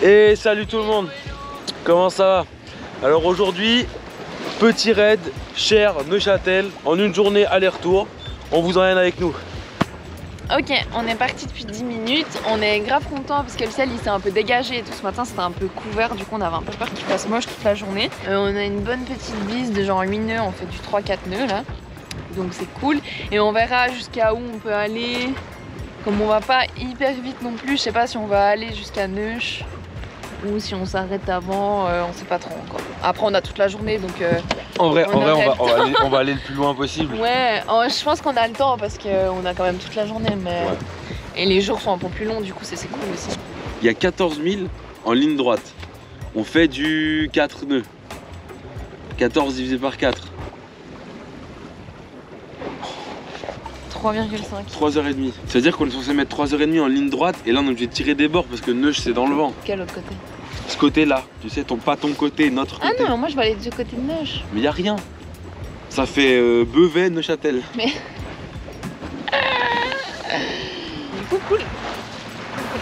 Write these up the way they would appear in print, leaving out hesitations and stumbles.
Et salut tout le monde, comment ça va? Alors aujourd'hui, petit raid Cher Neuchâtel en une journée aller-retour. On vous emmène avec nous. Ok, on est parti depuis 10 minutes, on est grave content parce que le ciel il s'est un peu dégagé et tout. Ce matin c'était un peu couvert, du coup on avait un peu peur qu'il fasse moche toute la journée. On a une bonne petite bise de genre 8 nœuds, on fait du 3-4 nœuds là, donc c'est cool. Et on verra jusqu'à où on peut aller. Comme on va pas hyper vite non plus, je sais pas si on va aller jusqu'à Neuch ou si on s'arrête avant, on sait pas trop encore. Après on a toute la journée donc on va aller le plus loin possible. Ouais, je pense qu'on a le temps parce qu'on a quand même toute la journée, mais ouais. Et les jours sont un peu plus longs, du coup c'est cool aussi. Il y a 14 000 en ligne droite. On fait du 4 nœuds. 14 divisé par 4. 3,5. 3h30. Ça veut dire qu'on est censé mettre 3h30 en ligne droite et là on est obligé de tirer des bords parce que Neuch c'est dans le vent. Quel autre côté? Ce côté là, tu sais, pas ton côté, notre côté. Ah non, moi je vais aller du côté de Neuch. Mais y a rien. Ça fait Beauvais, Neuchâtel. Mais... Du coup cool.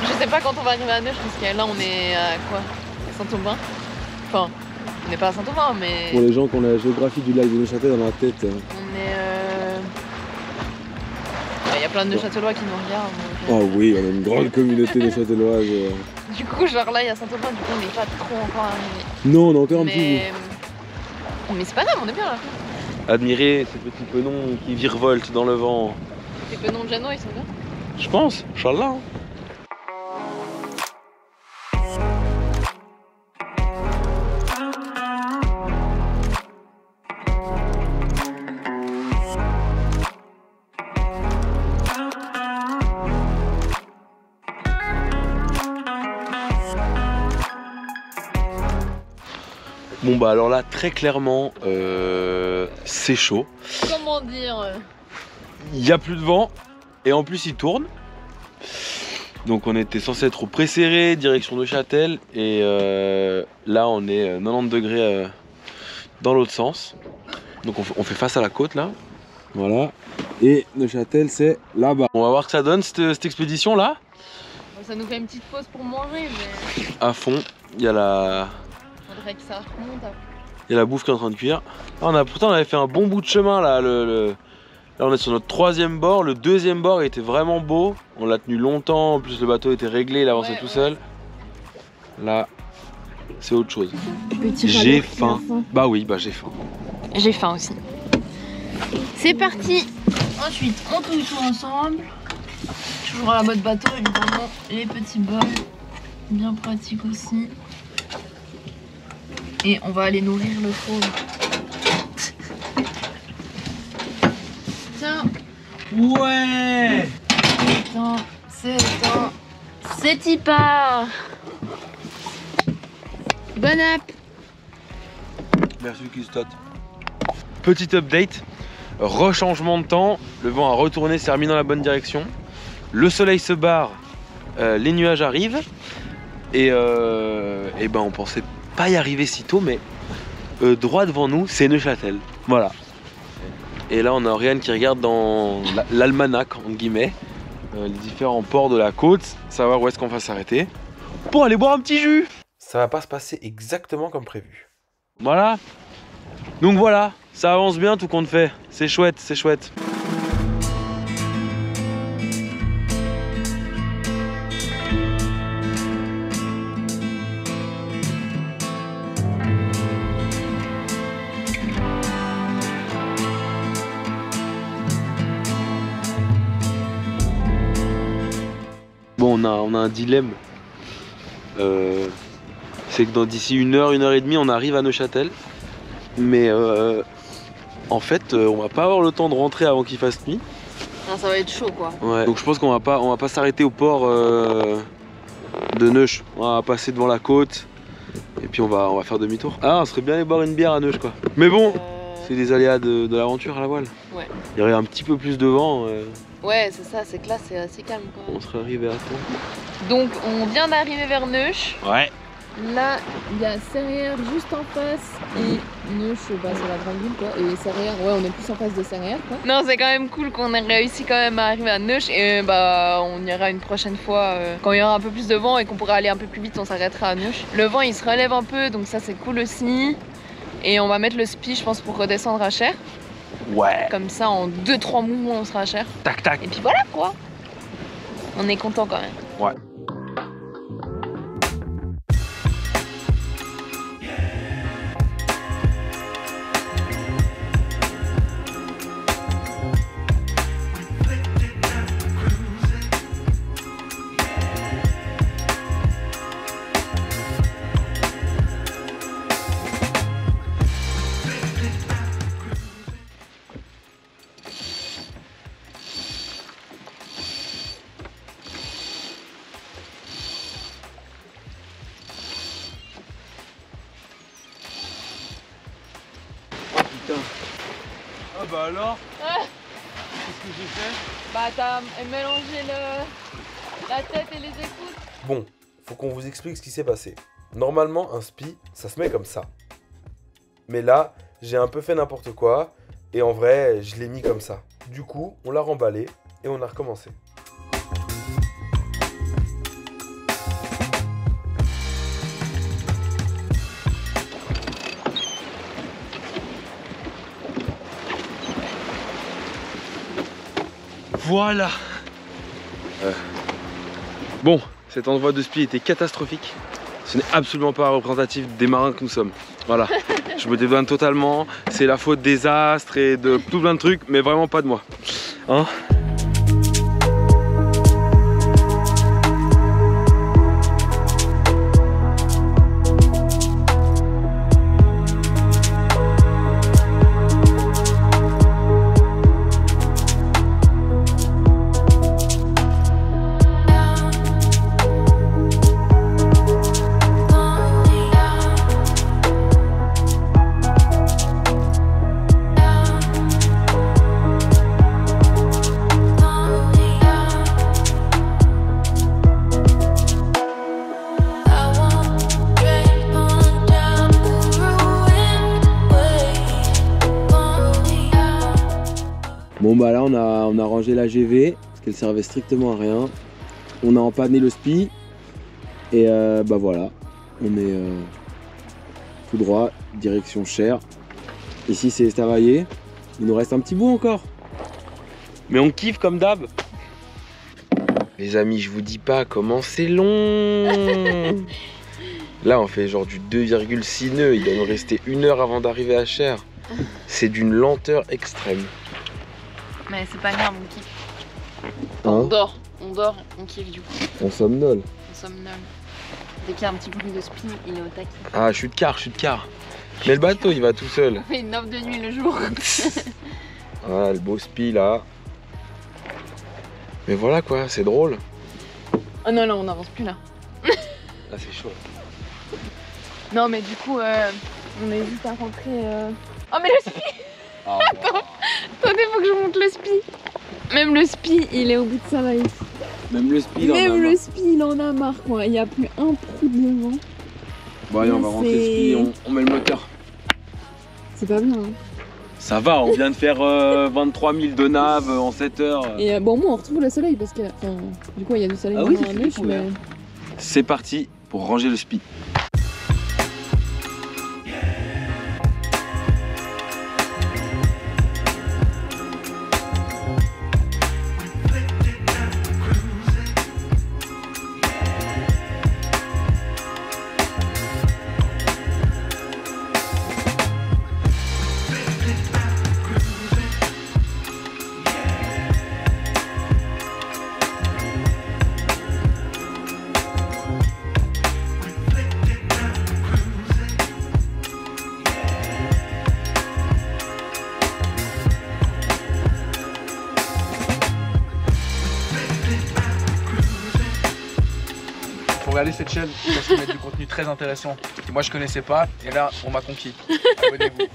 Je sais pas quand on va arriver à Neuch parce que là on est à quoi? À Saint-Aubin. Enfin, on n'est pas à Saint-Aubin mais... Pour les gens qui ont la géographie du lac de Neuchâtel dans la tête. On est... Il y a plein de Neuchâtelois qui nous regardent. Oh oui, on a une grande communauté neuchâteloise. Du coup, genre là, il y a Saint-Aubin, du coup, on n'est pas trop encore arrivé. Non, on a encore un petit Mais c'est pas grave, on est bien là. Admirer ces petits penons qui virevoltent dans le vent. Les penons de Jeannot, ils sont bien. Je pense, Inch'Allah. Bon bah alors là très clairement c'est chaud. Comment dire? Il n'y a plus de vent et en plus il tourne. Donc on était censé être au Pré-Serré, direction Neuchâtel et là on est 90 degrés dans l'autre sens. Donc on fait face à la côte là. Voilà. Et Neuchâtel c'est là-bas. On va voir ce que ça donne cette expédition là. Ça nous fait une petite pause pour manger mais... À fond, il y a la... Faudrait que ça remonte après. Il y a la bouffe qui est en train de cuire. Pourtant on avait fait un bon bout de chemin là. Là on est sur notre 3e bord. Le 2e bord était vraiment beau. On l'a tenu longtemps. En plus le bateau était réglé, il avançait tout seul. Là c'est autre chose. J'ai faim. Bah oui, bah j'ai faim. J'ai faim aussi. C'est parti. Ensuite on touille tout ensemble. Toujours à la mode bateau évidemment. Les petits bols. Bien pratique aussi. Et on va aller nourrir le fauve. Tiens. Ouais. C'est y part. Bonne app. Merci Christophe. Petit update. Rechangement de temps. Le vent a retourné, s'est remis dans la bonne direction. Le soleil se barre. Les nuages arrivent. Et ben on pensait pas y arriver si tôt, mais droit devant nous c'est Neuchâtel, voilà. Et là on a Oriane qui regarde dans l'almanach entre guillemets les différents ports de la côte, savoir où est-ce qu'on va s'arrêter pour aller boire un petit jus. Ça va pas se passer exactement comme prévu. Voilà, donc voilà, ça avance bien tout compte fait, c'est chouette, c'est chouette. Bon, on a un dilemme. C'est que d'ici 1 heure, 1 heure et demie, on arrive à Neuchâtel. Mais en fait, on va pas avoir le temps de rentrer avant qu'il fasse nuit. Non, ça va être chaud quoi. Ouais. Donc je pense qu'on va pas s'arrêter au port de Neuch. On va passer devant la côte. Et puis on va faire demi-tour. Ah, on serait bien aller boire une bière à Neuch quoi. Mais bon, c'est des aléas de l'aventure à la voile. Ouais. Il y aurait un petit peu plus de vent. Ouais, c'est ça, c'est que là c'est assez calme quand même. On serait arrivé à temps. Donc on vient d'arriver vers Neuch. Ouais. Là, il y a Serrières juste en face et Neuch, bah, c'est la grande ville quoi. Et Serrières, ouais, on est plus en face de Serrières quoi. Non, c'est quand même cool qu'on ait réussi quand même à arriver à Neuch et bah on ira une prochaine fois quand il y aura un peu plus de vent et qu'on pourra aller un peu plus vite, on s'arrêtera à Neuch. Le vent il se relève un peu donc ça c'est cool aussi. Et on va mettre le spi je pense pour redescendre à Cher. Ouais. Comme ça en 2-3 mouvements on sera à Cher. Tac tac. Et puis voilà quoi. On est content quand même. Ouais. Ah bah alors qu'est-ce que j'ai fait? Bah t'as mélangé la tête et les écoutes. Bon, faut qu'on vous explique ce qui s'est passé. Normalement, un spi, ça se met comme ça. Mais là, j'ai un peu fait n'importe quoi, et en vrai, je l'ai mis comme ça. Du coup, on l'a remballé, et on a recommencé. Voilà. Bon, cet endroit de spi était catastrophique. Ce n'est absolument pas représentatif des marins que nous sommes. Voilà, je me dédouane totalement. C'est la faute des astres et de tout plein de trucs, mais vraiment pas de moi. Hein ? Bon bah là on a rangé la GV parce qu'elle servait strictement à rien. On a empanné le spi et bah voilà, on est tout droit, direction Cher. Ici c'est Estavayer, il nous reste un petit bout encore. Mais on kiffe comme d'hab. Les amis, je vous dis pas comment c'est long. Là on fait genre du 2,6 nœuds, il doit nous rester 1 heure avant d'arriver à Cher. C'est d'une lenteur extrême. Mais c'est pas grave, on kiffe. Hein, On dort, on kiffe du coup. on somnole. On somnole. Dès qu'il y a un petit bruit de spin, il est au taquet. Ah, chute car. Mais le bateau il va tout seul. On fait une offre de nuit le jour. Ah, le beau spi là. Mais voilà quoi, c'est drôle. Oh non, là on n'avance plus là. Là c'est chaud. Non mais du coup, on hésite à rentrer. Oh mais le spi. Attendez, faut que je monte le spi. Même le spi, il est au bout de sa valise. Même le spi, Même le spi, il en a marre quoi. Il n'y a plus un trou de vent. Bon allez, on va rentrer le spi, on met le moteur. C'est pas bien. Hein. Ça va, on vient de faire 23 000 de nav en 7 heures. Et bon, moi on retrouve le soleil parce que, enfin, du coup, il y a du soleil dans la neige, mais. C'est parti pour ranger le spi. Faut regarder cette chaîne parce qu'ils mettent du contenu très intéressant que moi je connaissais pas et là on m'a conquis. Abonnez-vous.